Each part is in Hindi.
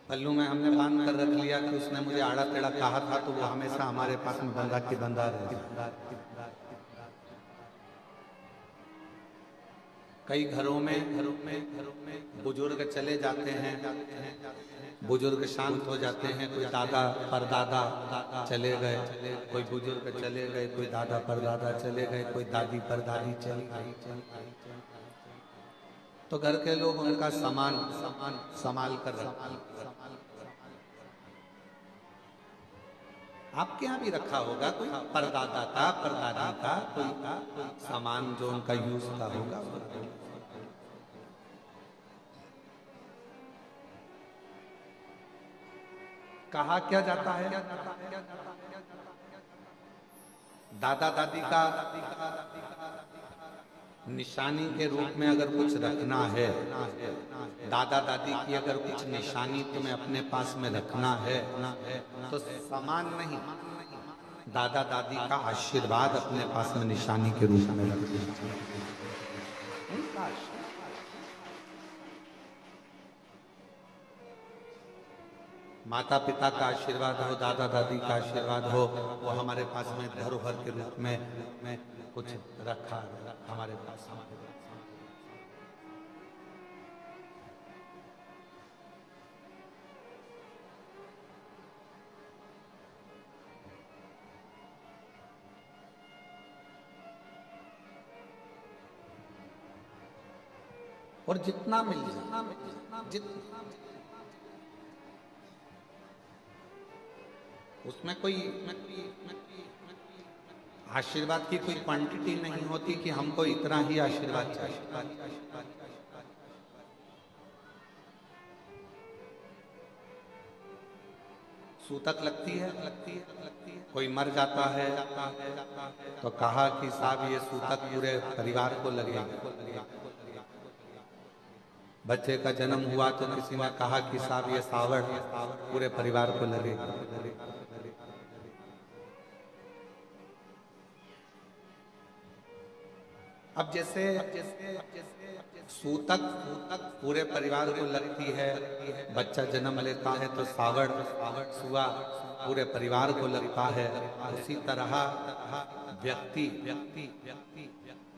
पल्लू में हमने बांध कर रख लिया कि उसने मुझे आड़ा टेढ़ा कहा था, तो वो हमेशा हमारे पास में बंधा की बंधा रहे। कई घरों में बुजुर्ग चले जाते हैं, बुजुर्ग शांत हो जाते हैं। कोई दादा परदादा चले गए, कोई बुजुर्ग चले गए, कोई दादा परदादा चले गए, कोई दादी परदादी चली गई, तो घर के लोग उनका सामान संभाल कर रखते हैं। आपके यहाँ भी रखा होगा कोई परदादा का, परदादी का कोई सामान जो उनका यूज का होगा। कहा क्या जाता है, दादा दादी का निशानी के रूप में अगर कुछ रखना है, दादा दादी की अगर कुछ निशानी तुम्हें अपने पास में रखना है, तो सामान नहीं, दादा दादी का आशीर्वाद अपने पास में निशानी के रूप में रखना। माता पिता का आशीर्वाद हो, दादा दादी का आशीर्वाद हो, वो हमारे पास में धरोहर के रूप में कुछ रखा हमारे पास में। और जितना मिल जितना उसमें कोई आशीर्वाद की कोई क्वांटिटी नहीं होती कि हमको इतना ही आशीर्वाद चाहिए। सूतक लगती है, कोई मर जाता है तो कहा कि साहब ये सूतक पूरे परिवार को लगेगा। बच्चे का जन्म हुआ तो किसी ने कहा कि साहब ये सावड़ पूरे परिवार को लगेगा। अब जैसे सूतक पूरे परिवार को लगती है, बच्चा जन्म लेता है तो सावड़ सुआ पूरे परिवार को लगता है। उसी तरह व्यक्ति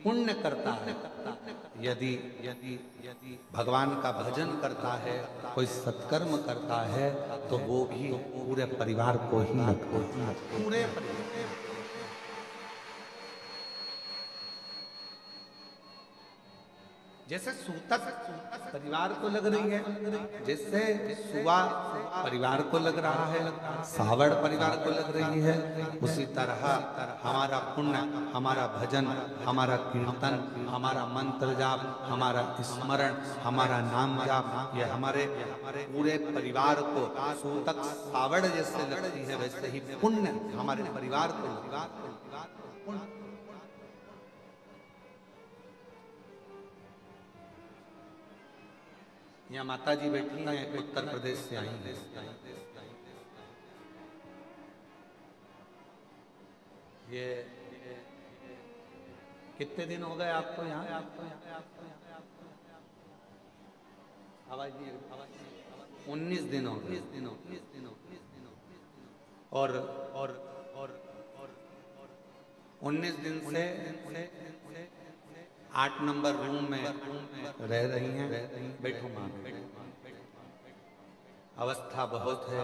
पुण्य करता है, यदि भगवान का भजन करता है, कोई सत्कर्म करता है, तो वो भी पूरे परिवार को ही लगता है। पूरे जैसे सूतक परिवार को लग रही है, जैसे सुआ परिवार को लग रहा है, सावड़ परिवार को लग रही है, उसी तरह हमारा पुण्य, हमारा भजन, हमारा कीर्तन, हमारा मंत्र जाप, हमारा स्मरण, हमारा नाम जाप, ये हमारे पूरे परिवार को सूतक सावड़ जैसे लगती है, वैसे ही पुण्य हमारे परिवार को पुण्य। यहाँ माता जी बैठी हैं, उत्तर प्रदेश से आई हैं। ये कितने दिन हो गए आपको यहाँ? आवाज नहीं, 19 दिन हो गए। और 19 दिन से 8 नंबर रूम में रह रही हैं। बैठो माँ, अवस्था बहुत है।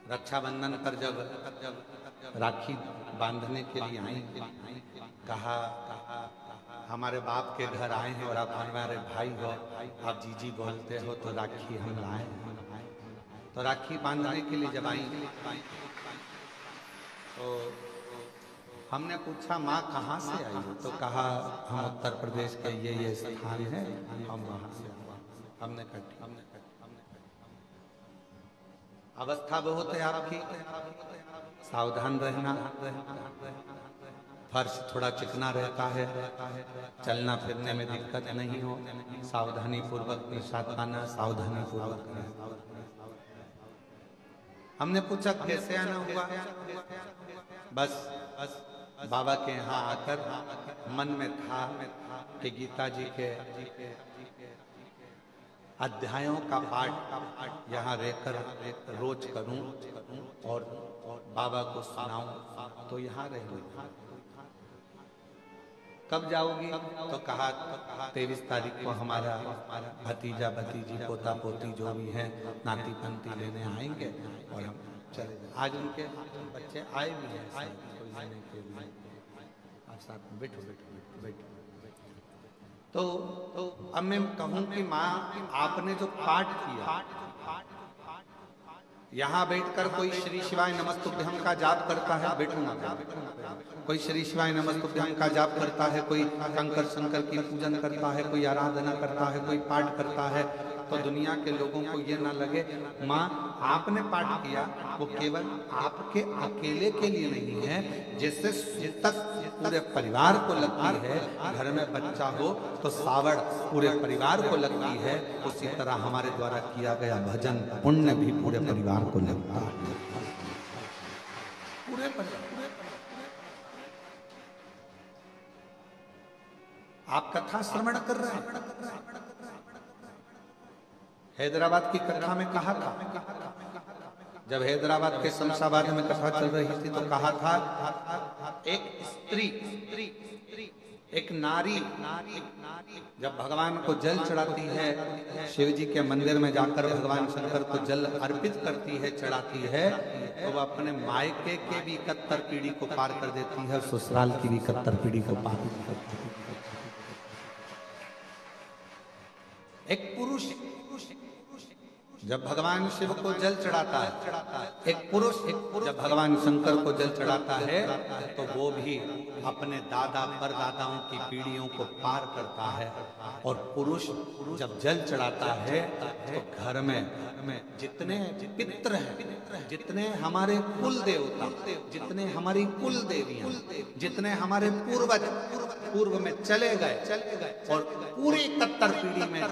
रक्षाबंधन पर जब राखी बांधने के लिए आई, कहा हमारे बाप के घर आए हैं और आप हमारे भाई हो, आप जीजी बोलते हो, तो राखी हम लाए हैं। तो राखी बांधने के लिए जब आई तो हमने पूछा माँ कहाँ से आई हो? तो कहा हम उत्तर प्रदेश के ये स्थान है, हम वहाँ से। हमने कहा अवस्था बहुत है आपकी, सावधान रहना, फर्श थोड़ा चिकना रहता है, चलना फिरने में दिक्कत नहीं हो, सावधानी पूर्वक निशात पाना, सावधानी पूर्वक। हमने पूछा कैसे आना हुआ? बस बाबा के यहाँ आकर मन में था कि गीता जी के अध्यायों का पाठ यहाँ रहकर रोज करूं और बाबा को सुनाऊं, तो यहाँ रह लूं। कब जाओगी? तो कहा 23 तारीख को हमारा भतीजा भतीजी पोता पोती जो भी हैं नाती पंती लेने आएंगे और हम चले जाए। आज उनके बच्चे आए भी हैं कोई लेने के लिए। आप साथ में बैठो बैठो बैठो। तो अब मैं कहूँ कि माँ आपने जो पाठ किया, यहाँ बैठकर कोई श्री शिवाय नमस्तुभ्यम का जाप करता है, बैठूंगा, कोई श्री शिवाय नमस्तुभ्यम का जाप करता है, कोई कंकर शंकर की पूजन करता है, कोई आराधना करता है, कोई पाठ करता है, तो दुनिया के लोगों को ये ना लगे माँ आपने पाठ किया वो केवल आपके अकेले के लिए नहीं है, जिससे तक पूरे परिवार को लगती है। घर में बच्चा हो तो सावड़ पूरे परिवार को लगती है, उसी तरह हमारे द्वारा किया गया भजन पुण्य भी पूरे परिवार को लगता है। पूरे परिवार। आप कथा श्रवण कर रहे हैं। हैदराबाद की कथा में कहा था, जब हैदराबाद के शमशाबाद में कथा चल रही थी तो कहा था एक स्त्री, एक नारी जब भगवान को जल चढ़ाती है, शिव जी के मंदिर में जाकर भगवान शंकर को जल अर्पित करती है, चढ़ाती है, तो वह अपने मायके के भी 71 पीढ़ी को पार कर देती है, ससुराल की भी 71 पीढ़ी को पार करती है। एक पुरुष जब भगवान शिव को जल चढ़ाता है, एक पुरुष जब भगवान शंकर को जल चढ़ाता है, तो वो भी अपने दादा परदादाओं की पीढ़ियों को पार करता है। और पुरुष जब जल चढ़ाता है तो घर में जितने पितृ हैं, जितने हमारे कुल देवता, जितने हमारी कुल देवियां, जितने हमारे पूर्वज पूर्व में चले गए और पूरी 71 पीढ़ी में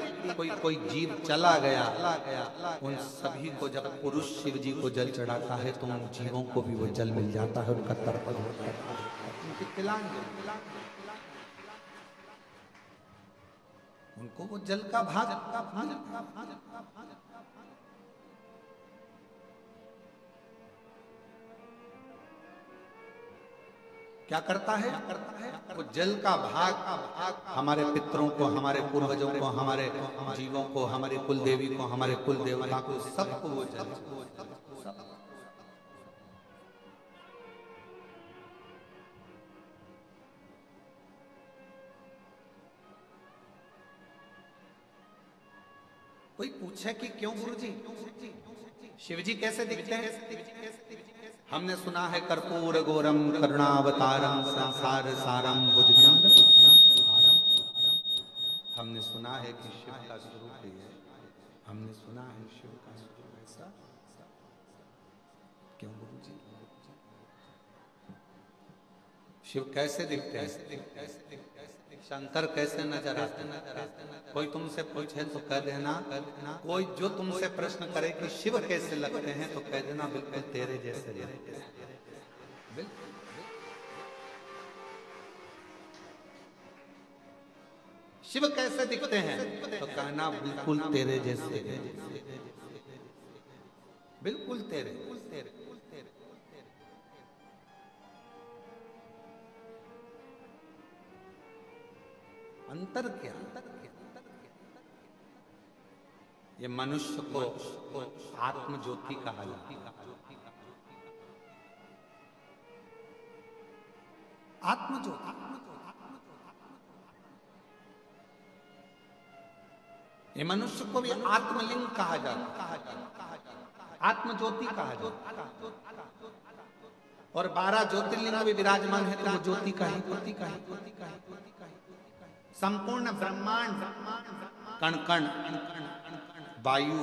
कोई जीव चला गया, उन सभी को जब पुरुष शिव जी को जल चढ़ाता है तो उन जीवों को भी वो जल मिल जाता है, उनका तर्पण होता है, उनकी तिलांजलि, उनको वो जल का भाग। क्या करता है? वो जल का भाग हमारे पितरों को, हमारे पूर्वजों को, हमारे जीवों को, हमारी कुल देवी को, हमारे कुल देवता को, सबको वो जल। कोई पूछे कि क्यों गुरुजी शिवजी कैसे दिखते हैं? हमने सुना है कर्पूर गौरम करुणावतारम संसार सारम भुजगेंद्र। हमने सुना है कि शिव का स्वरूप है, हमने सुना है शिव का स्वरूप ऐसा। क्यों गुरुजी? शिव कैसे दिखते हैं? शंकर कैसे नजर आते हैं? कोई तुमसे पूछे तो कह देना, कोई जो तुमसे प्रश्न करे कि शिव कैसे लगते हैं तो कह देना बिल्कुल तेरे जैसे लगते हैं। शिव कैसे दिखते हैं तो कहना बिल्कुल तेरे जैसे, बिल्कुल तेरे। अंतर क्या? ये मनुष्य को आत्म ज्योति कहा जाता है। आत्म ज्योति, ये मनुष्य को भी आत्मलिंग कहा जाता है, आत्म ज्योति कहा जाता है। और 12 ज्योतिर्लिंग भी विराजमान है तो वो ज्योति का ही प्रतीक है। संपूर्ण ब्रह्मांड, कण कण, वायु,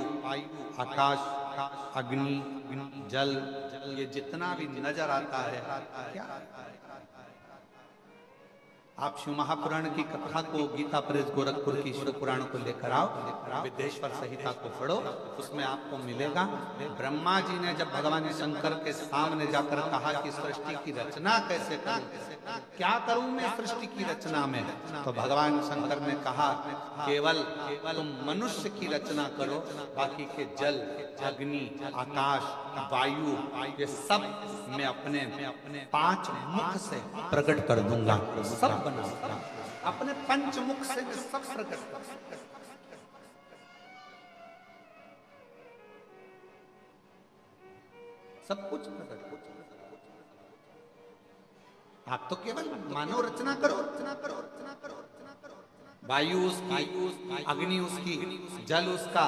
आकाश, अग्नि, जल, ये जितना भी नजर आता है क्या आप शिव महापुराण की कथा को, गीता प्रेस गोरखपुर की शिव पुराण को लेकर आओ, विदेश्वर संहिता को पढ़ो, उसमें आपको मिलेगा। ब्रह्मा जी ने जब भगवान शंकर के सामने जाकर कहा कि सृष्टि की रचना कैसे करूं, क्या करूं मैं सृष्टि की रचना में, तो भगवान शंकर ने कहा केवल तुम मनुष्य की रचना करो, बाकी के जल, अग्नि, आकाश, वायु, ये सब मैं अपने 5 मुख से प्रकट कर दूंगा, सब बनाऊंगा अपने 5 मुख से, मैं सब प्रकट कर, सब कुछ प्रकट। आप तो केवल मानव रचना करो, रचना करो, रचना करो, रचना करो। वायु उसकी, अग्नि उसकी, जल उसका,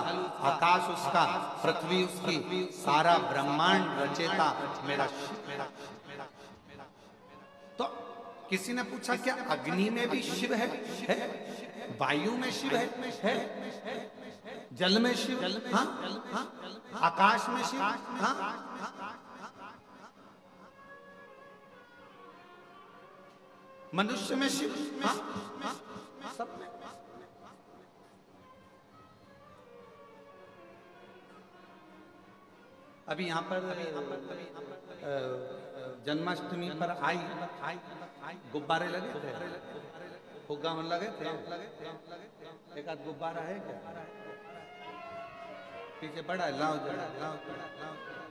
आकाश उसका, पृथ्वी उसकी, सारा ब्रह्मांड रचेता मेरा शिव। तो किसी ने पूछा क्या अग्नि में भी शिव है? वायु में शिव है? जल में शिव, हाँ, आकाश में शिव, हाँ, मनुष्य में शिव, हाँ, सब में। अभी यहाँ पर जन्माष्टमी पर आई गुब्बारे लगे थे, फुग्गा में लगे थे, एक आध गुब्बारा है क्या? पीछे पड़ा है, लाओ जरा, लाओ जरा, लाओ जरा।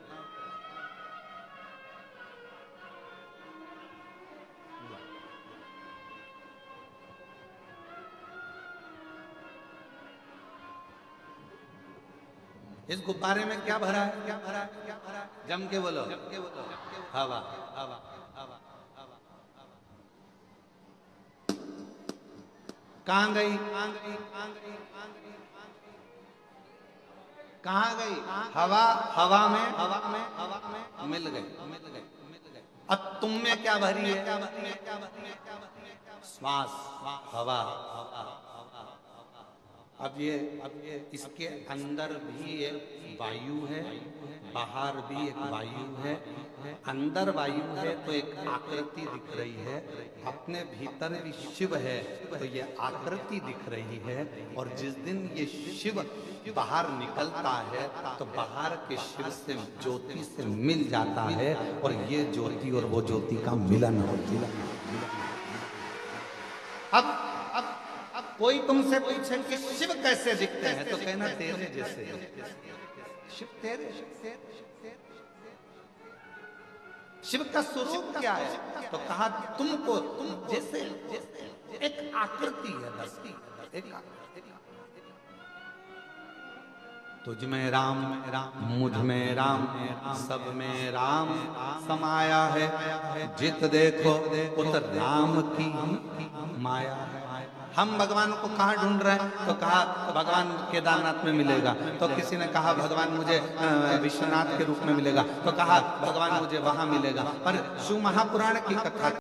इस गुब्बारे में क्या भरा है? क्या भरा है? क्या भरा है? जम के बोलो, हवा, हवा, हवा, हवा। कहाँ गई? कहाँ गई हवा? हवा में मिल गई। अब तुम में क्या भरी है? श्वास, हवा। अब ये इसके अंदर भी एक वायु है, बाहर भी एक वायु है। अंदर वायु है तो एक आकृति दिख रही है, अपने भीतर भी शिव है तो ये आकृति दिख रही है। और जिस दिन ये शिव बाहर निकलता है तो बाहर के शिव से ज्योति से मिल जाता है, और ये ज्योति और वो ज्योति का मिलन होता है। अब कोई तुमसे पूछे कि शिव कैसे दिखते हैं, तो कहना तेरे जैसे। शिव तेरे, शिव का स्वरूप क्या है? तो कहा तुमको, तुम जैसे एक आकृति है, बस एक आकृति। तुझ में राम, मुझ में राम, सब में राम समाया है। जित देखो उत राम की माया है। हम भगवान को कहाँ ढूंढ रहे हैं? तो कहा भगवान केदारनाथ में मिलेगा। तो किसी ने कहा भगवान मुझे विश्वनाथ के रूप में मिलेगा। तो कहा भगवान मुझे वहां मिलेगा। पर शिव महापुराण की कथा